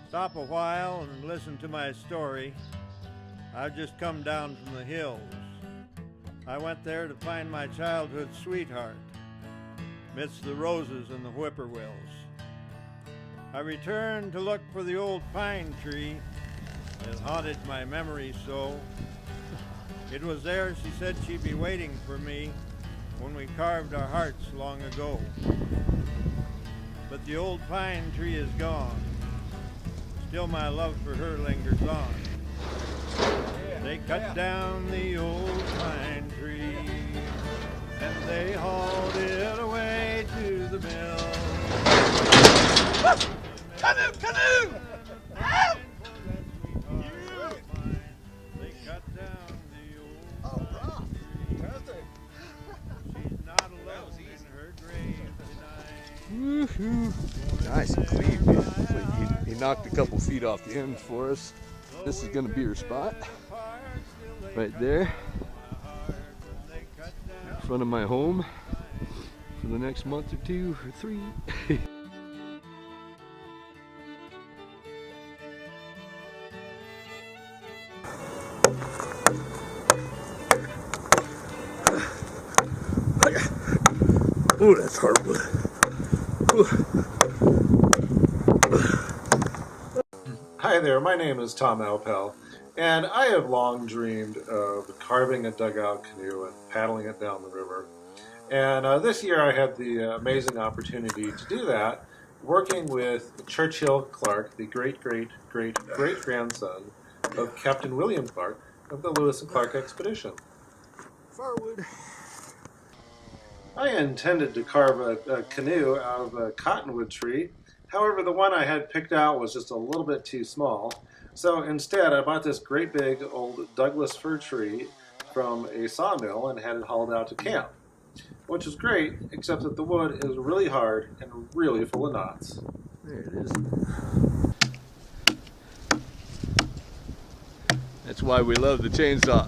Stop a while and listen to my story. I've just come down from the hills. I went there to find my childhood sweetheart midst the roses and the whippoorwills. I returned to look for the old pine tree that haunted my memory so. It was there, she said, she'd be waiting for me when we carved our hearts long ago. But the old pine tree is gone. Still my love for her lingers on. They cut down the old pine tree and they hauled it away to the mill. Canoe! Canoe! Help! They cut down the old Oh, rough. She's not alone in her grave tonight. Woohoo! Nice and clean, man. He knocked a couple feet off the end for us. This is going to be her spot. Right there. In front of my home for the next month or two or three. Oh, that's hardwood. Hi there, my name is Tom Alpel, and I have long dreamed of carving a dugout canoe and paddling it down the river. And this year I had the amazing opportunity to do that, working with Churchill Clark, the great-great-great-great-grandson of Captain William Clark of the Lewis and Clark expedition. Firewood. I intended to carve a canoe out of a cottonwood tree. However, the one I had picked out was just a little bit too small. So instead, I bought this great big old Douglas fir tree from a sawmill and had it hauled out to camp. Which is great, except that the wood is really hard and really full of knots. There it is. That's why we love the chainsaw.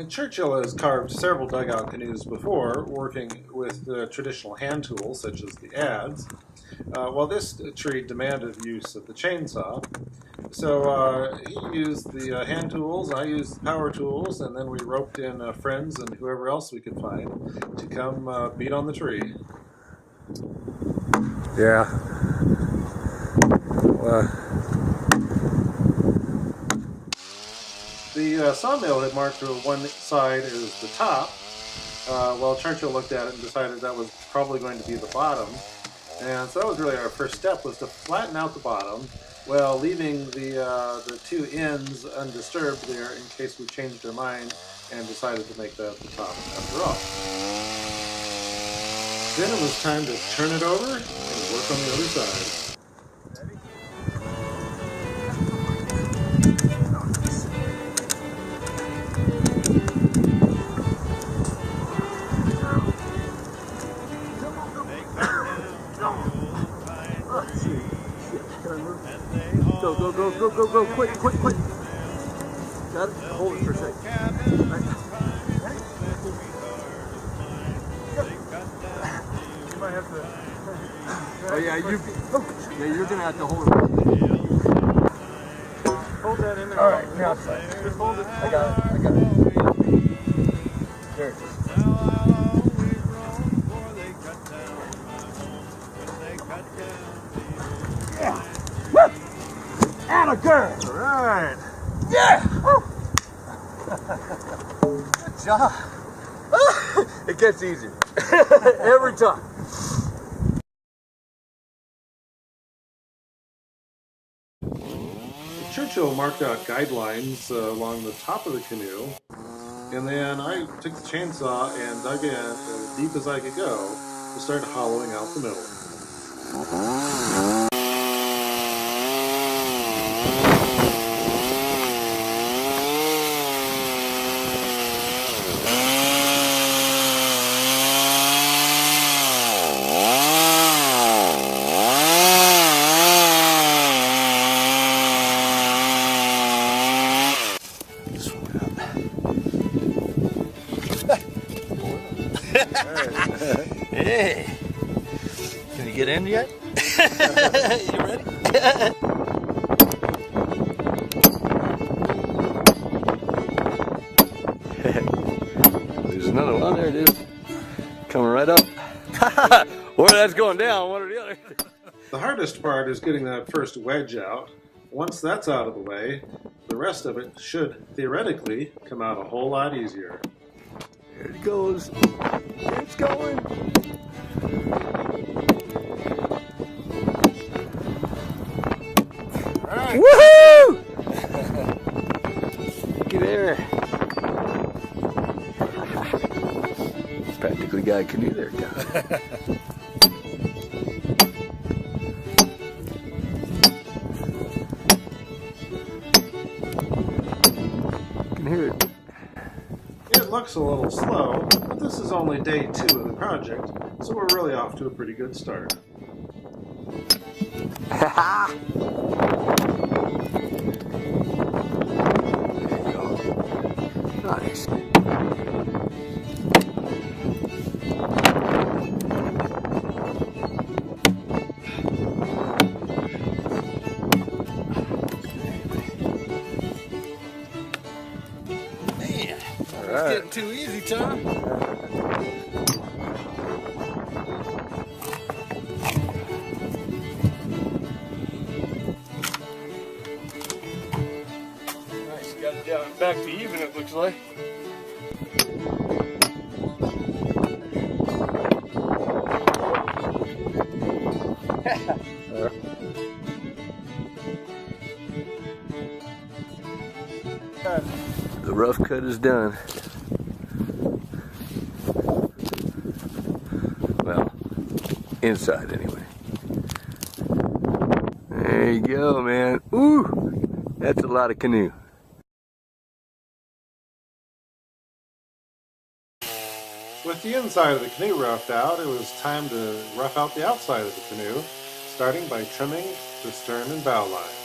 Churchill has carved several dugout canoes before, working with traditional hand tools such as the adze. Well, this tree demanded use of the chainsaw, so he used the hand tools, I used the power tools, and then we roped in friends and whoever else we could find to come beat on the tree. Yeah. The sawmill had marked one side as the top. Well, Churchill looked at it and decided that was probably going to be the bottom. And so that was really our first step, was to flatten out the bottom while leaving the two ends undisturbed there in case we changed our mind and decided to make that the top after all. Then it was time to turn it over and work on the other side. Go, quick. Got it? Hold it for a second. Right. You might have to... Oh yeah, you're gonna have to hold it. Hold that in there. Alright, now it's fine. Just hold it. I got it. There it is. Yeah. Woo! And a girl. All right. Yeah. Good job. It gets easier every time. Churchill marked out guidelines along the top of the canoe, and then I took the chainsaw and dug in as deep as I could go to start hollowing out the middle. Hey, can you get in yet? You ready? There's another one. There it is. Coming right up. Or that's going down, one or the other. The hardest part is getting that first wedge out. Once that's out of the way, the rest of it should theoretically come out a whole lot easier. Here it goes. It's going. All right. Woohoo! Get there. Practically got a canoe there, Tom. Can hear it. It looks a little slow, but this is only day 2 of the project, so we're really off to a pretty good start. There you go. Nice. It's getting too easy, Tom. Nice, got it down back to even, it looks like. The rough cut is done. Well, inside anyway. There you go, man. Ooh, that's a lot of canoe. With the inside of the canoe roughed out, it was time to rough out the outside of the canoe, starting by trimming the stern and bow lines.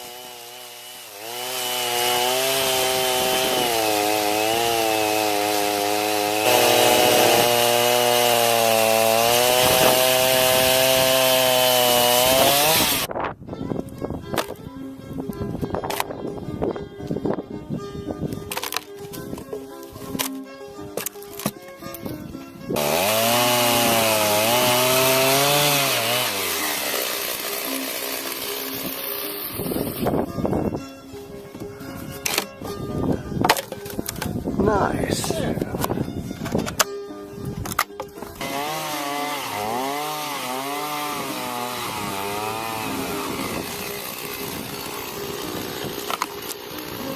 Nice.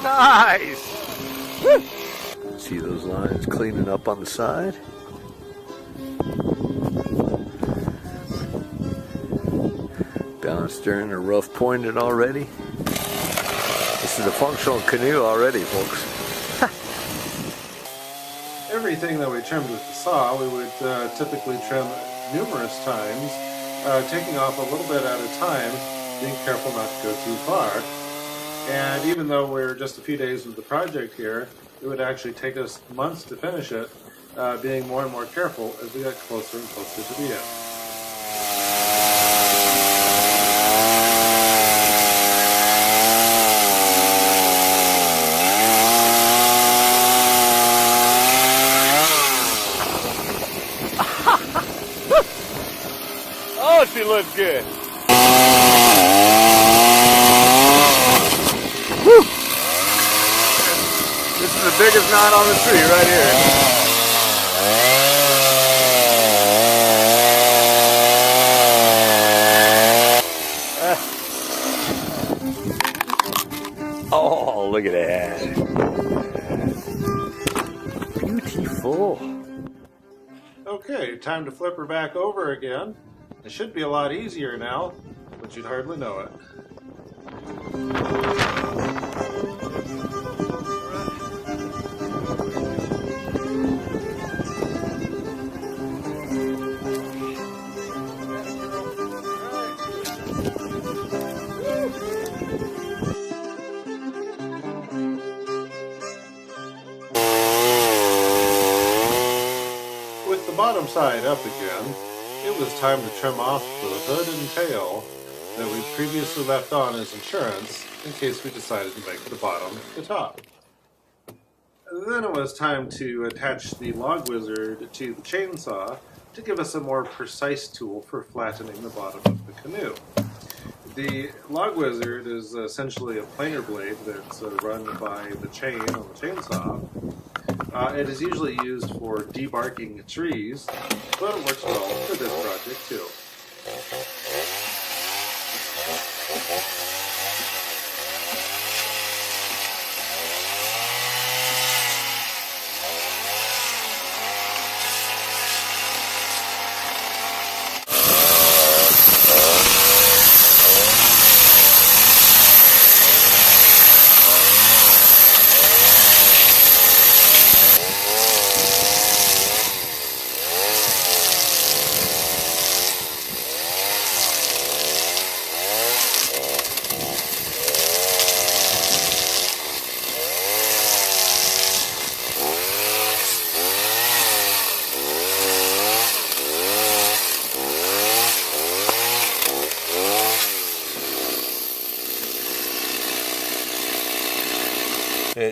Nice. Woo. See those lines cleaning up on the side? Bow and stern are rough pointed already. This is a functional canoe already, folks. Everything that we trimmed with the saw, we would typically trim numerous times, taking off a little bit at a time, being careful not to go too far. And even though we're just a few days into the project here, it would actually take us months to finish it, being more and more careful as we got closer and closer to the end. Oh, she looks good. Woo. This is the biggest knot on the tree right here. Oh, look at that. Beautiful. Okay, time to flip her back over again. It should be a lot easier now, but you'd hardly know it. With the bottom side up again, It was time to trim off the hood and tail that we previously left on as insurance in case we decided to make the bottom the top. Then it was time to attach the log wizard to the chainsaw to give us a more precise tool for flattening the bottom of the canoe. The log wizard is essentially a planer blade that's run by the chain on the chainsaw. It is usually used for debarking trees, but it works well for this project too.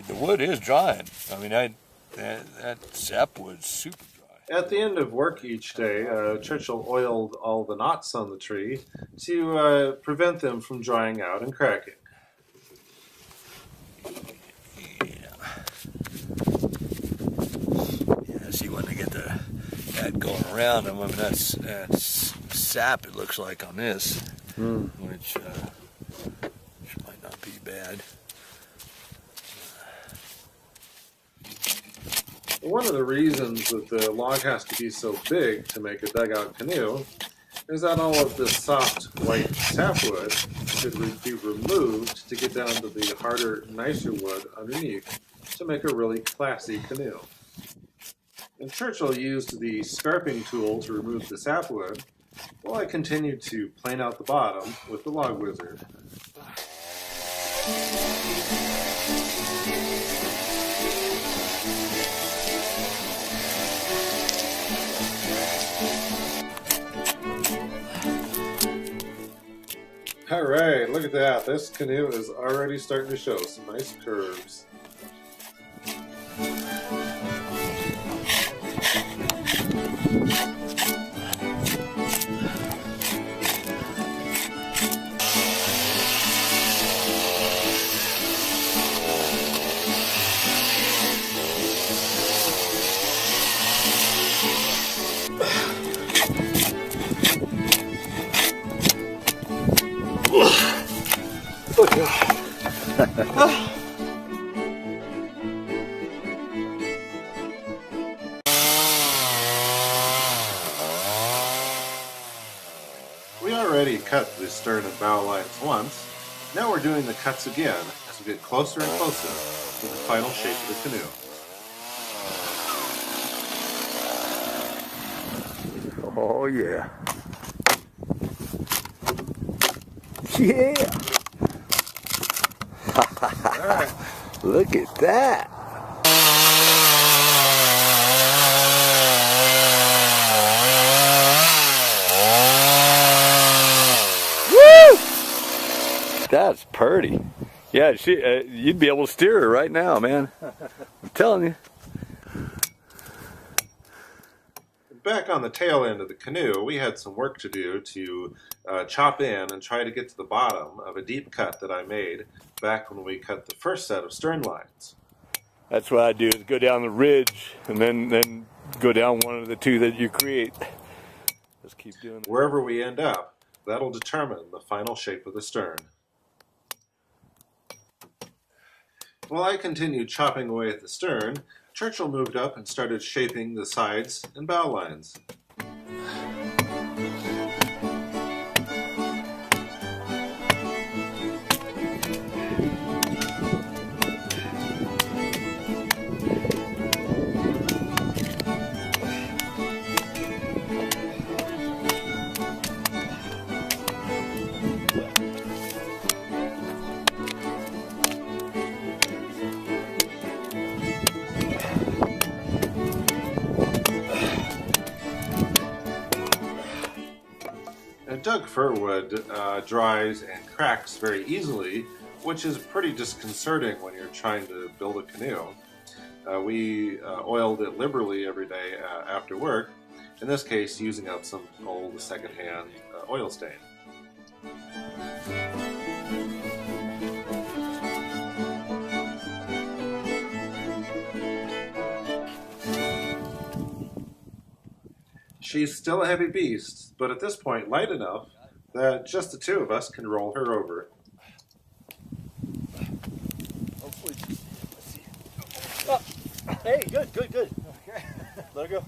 The wood is drying. I mean, that sapwood's super dry. At the end of work each day, Churchill oiled all the knots on the tree to prevent them from drying out and cracking. Yeah, see when they get that going around them. I mean, that's sap, it looks like on this, which might not be bad. One of the reasons that the log has to be so big to make a dugout canoe is that all of this soft white sapwood should be removed to get down to the harder, nicer wood underneath to make a really classy canoe. And Churchill used the scarping tool to remove the sapwood, while I continued to plane out the bottom with the log wizard. Alright, look at that. This canoe is already starting to show some nice curves. We already cut the stern and bow lines once. Now we're doing the cuts again as we get closer and closer to the final shape of the canoe. Oh yeah. Yeah. Alright. Look at that. Woo! That's pretty. Yeah, you'd be able to steer her right now, man. I'm telling you. Back on the tail end of the canoe, we had some work to do to chop in and try to get to the bottom of a deep cut that I made back when we cut the first set of stern lines. That's what I do, is go down the ridge and then go down one of the two that you create. Just keep doing it. Wherever we end up, that'll determine the final shape of the stern. While I continued chopping away at the stern, Churchill moved up and started shaping the sides and bow lines. Doug fir wood dries and cracks very easily, which is pretty disconcerting when you're trying to build a canoe. We oiled it liberally every day after work, in this case using up some old secondhand oil stain. She's still a heavy beast, but at this point light enough that just the two of us can roll her over. Hopefully, let's see. Oh, hey, good. Okay, let her go.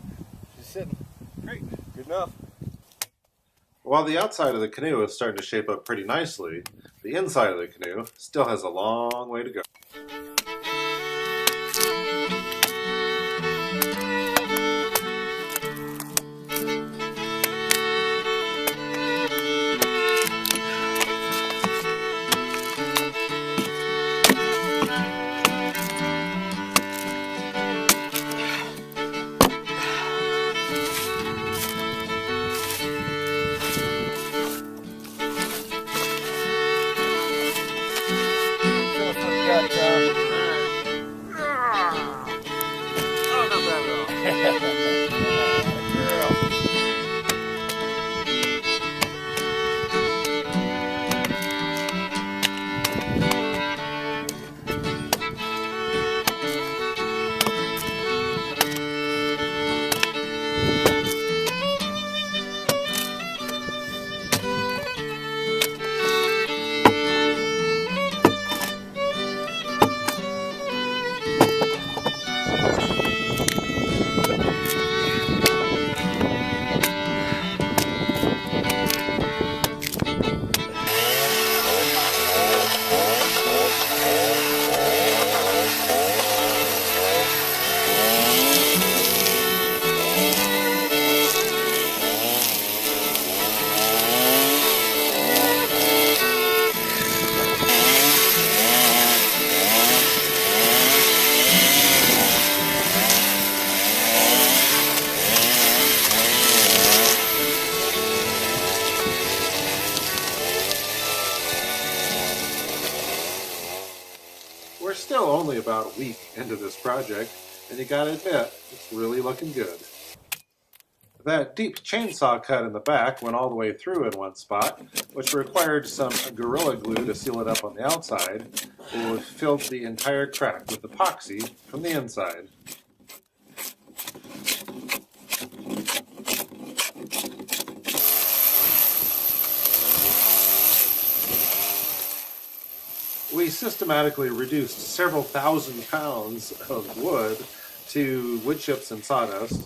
She's sitting. Great, good enough. While the outside of the canoe is starting to shape up pretty nicely, the inside of the canoe still has a long way to go. We're still only about a week into this project, and you gotta admit, it's really looking good. That deep chainsaw cut in the back went all the way through in one spot, which required some Gorilla Glue to seal it up on the outside, and filled the entire crack with epoxy from the inside. We systematically reduced several thousand pounds of wood to wood chips and sawdust,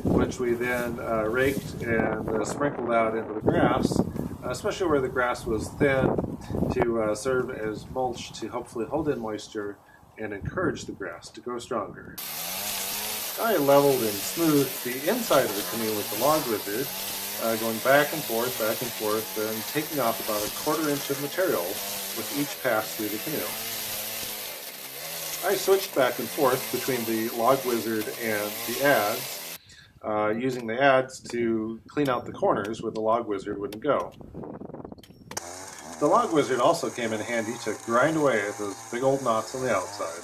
which we then raked and sprinkled out into the grass, especially where the grass was thin, to serve as mulch to hopefully hold in moisture and encourage the grass to grow stronger. I leveled and smoothed the inside of the canoe with the log lizard, going back and forth, and taking off about a quarter inch of material with each pass through the canoe. I switched back and forth between the log wizard and the adze, using the adze to clean out the corners where the log wizard wouldn't go. The log wizard also came in handy to grind away at those big old knots on the outside.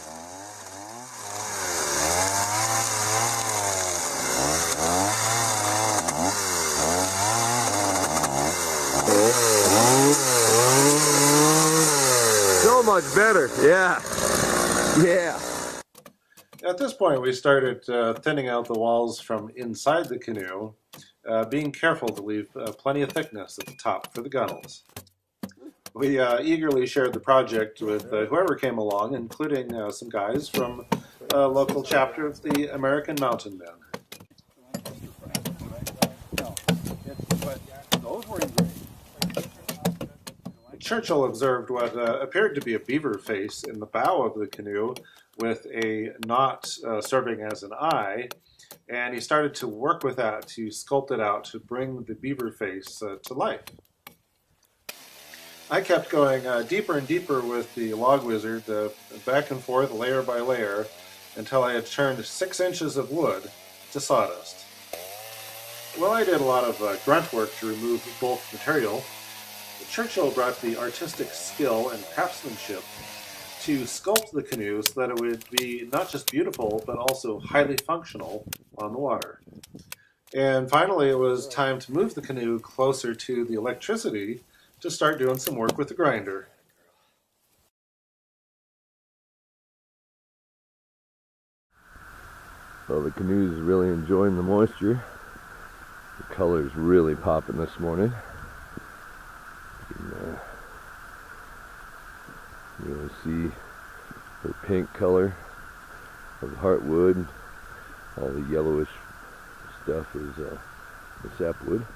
So much better, yeah. At this point, we started thinning out the walls from inside the canoe, being careful to leave plenty of thickness at the top for the gunnels. We eagerly shared the project with whoever came along, including some guys from a local chapter of the American Mountain Men. Churchill observed what appeared to be a beaver face in the bow of the canoe with a knot serving as an eye, and he started to work with that to sculpt it out to bring the beaver face to life. I kept going deeper and deeper with the log wizard, back and forth, layer by layer, until I had turned 6 inches of wood to sawdust. While I did a lot of grunt work to remove bulk material, Churchill brought the artistic skill and craftsmanship to sculpt the canoe so that it would be not just beautiful, but also highly functional on the water. And finally, it was time to move the canoe closer to the electricity to start doing some work with the grinder. Well, the canoe is really enjoying the moisture. The color's really popping this morning. You can really see her pink color of heartwood. All the yellowish stuff is the sapwood.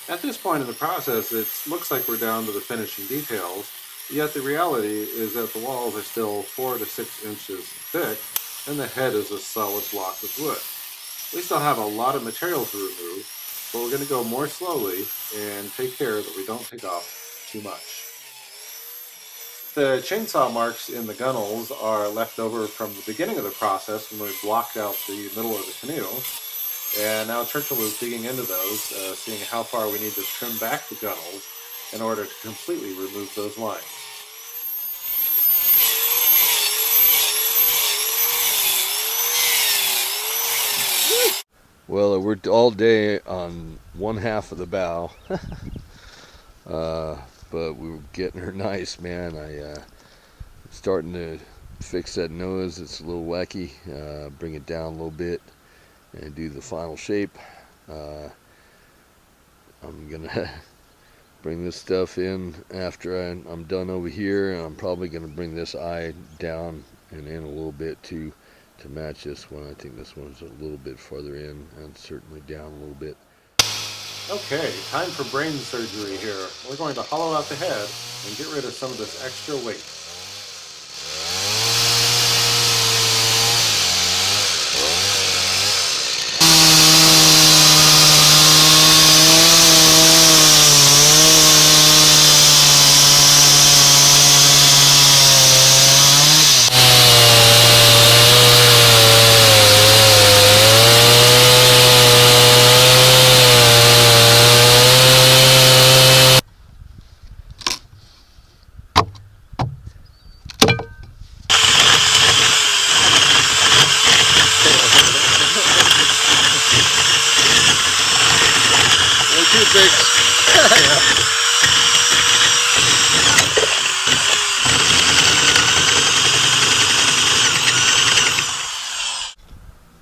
At this point in the process, it looks like we're down to the finishing details, yet the reality is that the walls are still 4 to 6 inches thick, and the head is a solid block of wood. We still have a lot of material to remove, but we're going to go more slowly and take care that we don't take off too much. The chainsaw marks in the gunnels are left over from the beginning of the process when we blocked out the middle of the canoe. And now Churchill is digging into those, seeing how far we need to trim back the gunnels in order to completely remove those lines. Well, I worked all day on one half of the bow, but we were getting her nice, man. Starting to fix that nose. It's a little wacky. Bring it down a little bit and do the final shape. I'm gonna bring this stuff in after I'm done over here. I'm probably gonna bring this eye down and in a little bit to match this one. I think this one's a little bit farther in and certainly down a little bit. Okay, time for brain surgery here. We're going to hollow out the head and get rid of some of this extra weight.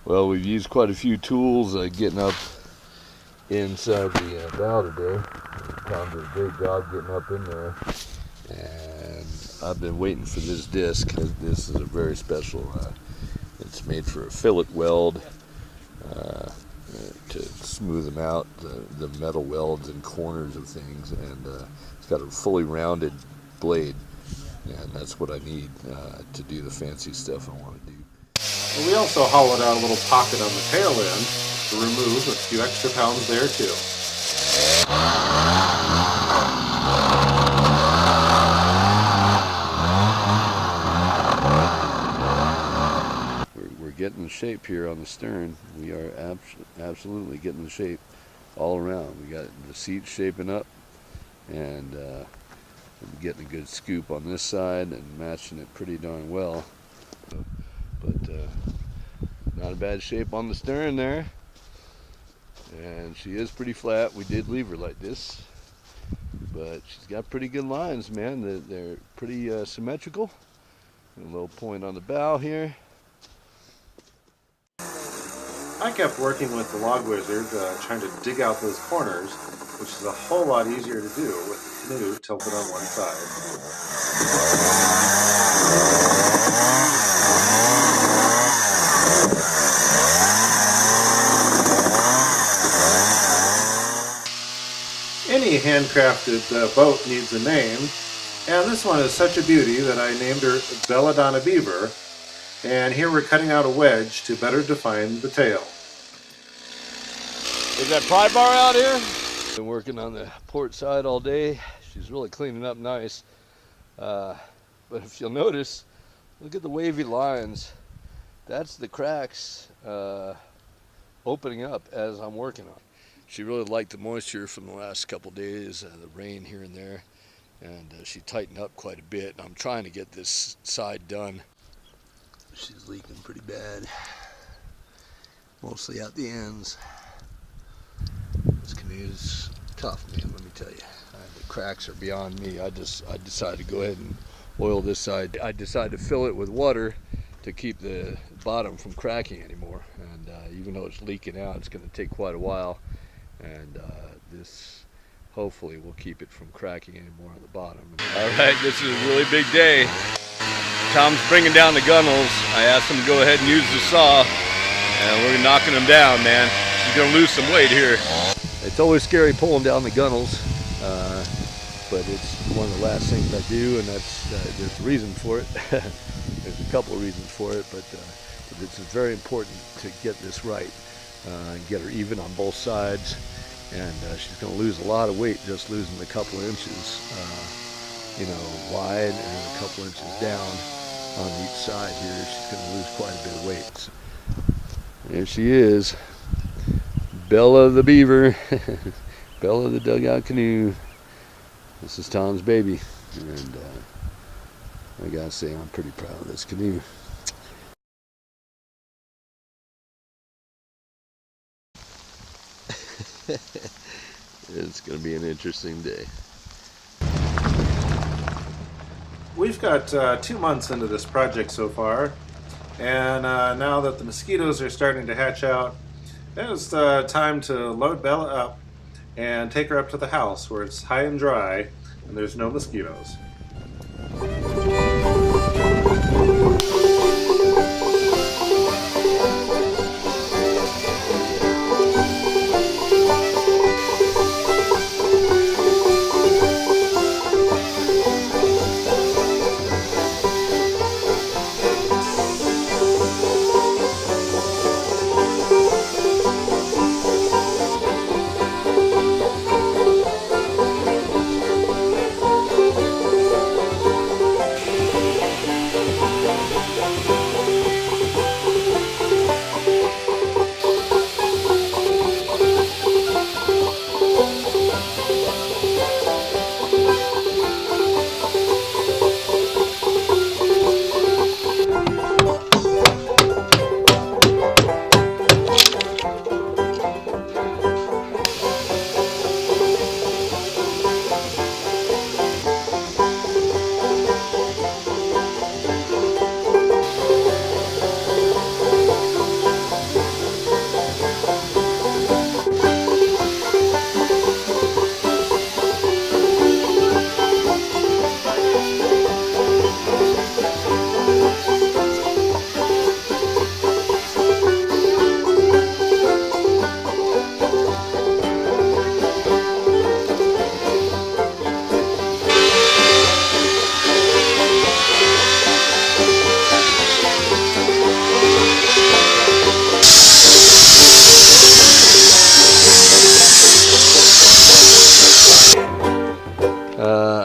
Well, we've used quite a few tools getting up inside the bow today. Tom did a great job getting up in there, and I've been waiting for this disc. This is a very special, it's made for a fillet weld to smooth them out, the metal welds and corners of things, and it's got a fully rounded blade, and that's what I need to do the fancy stuff I want to do. And we also hollowed out a little pocket on the tail end to remove a few extra pounds there too. We're getting the shape here on the stern. We are absolutely getting the shape all around. We got the seat shaping up, and I'm getting a good scoop on this side and matching it pretty darn well. But not a bad shape on the stern there, and she is pretty flat. We did leave her like this, but she's got pretty good lines, man. They're pretty symmetrical. A little point on the bow here. I kept working with the log wizard, trying to dig out those corners, which is a whole lot easier to do with the canoe tilted on one side. Any handcrafted boat needs a name, and this one is such a beauty that I named her Belladonna Beaver, and here we're cutting out a wedge to better define the tail. Is that pry bar out here? Been working on the port side all day. She's really cleaning up nice, but if you'll notice, look at the wavy lines. That's the cracks opening up as I'm working on it. She really liked the moisture from the last couple days, the rain here and there, and she tightened up quite a bit. I'm trying to get this side done. She's leaking pretty bad, mostly at the ends. This canoe's tough, man, let me tell you. The cracks are beyond me. I decided to go ahead and oil this side. I decided to fill it with water to keep the bottom from cracking anymore. And even though it's leaking out, it's going to take quite a while. And this hopefully will keep it from cracking anymore on the bottom. All right, this is a really big day. Tom's bringing down the gunnels. I asked him to go ahead and use the saw, and we're knocking them down, man. He's going to lose some weight here. It's always scary pulling down the gunnels, but it's one of the last things I do, and there's a reason for it. There's a couple of reasons for it, but it's very important to get this right, and get her even on both sides. And she's going to lose a lot of weight just losing a couple of inches, wide and a couple inches down on each side here. She's going to lose quite a bit of weight. So, there she is. Bella the beaver. Bella the dugout canoe. This is Tom's baby, and I gotta say I'm pretty proud of this canoe. It's gonna be an interesting day. We've got 2 months into this project so far, and now that the mosquitoes are starting to hatch out, it's time to load Bella up and take her up to the house where it's high and dry and there's no mosquitoes.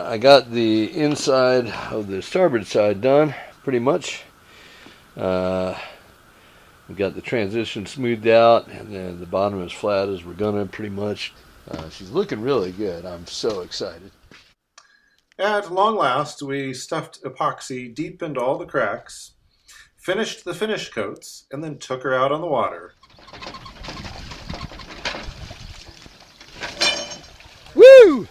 I got the inside of the starboard side done, pretty much. We got the transition smoothed out, and then the bottom is flat as we're gonna, pretty much. She's looking really good. I'm so excited. At long last, we stuffed epoxy deep into all the cracks, finished the finish coats, and then took her out on the water. Woo!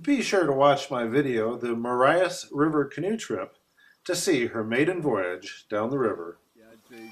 Be sure to watch my video, The Marias River Canoe Trip, to see her maiden voyage down the river. Yeah, I'd say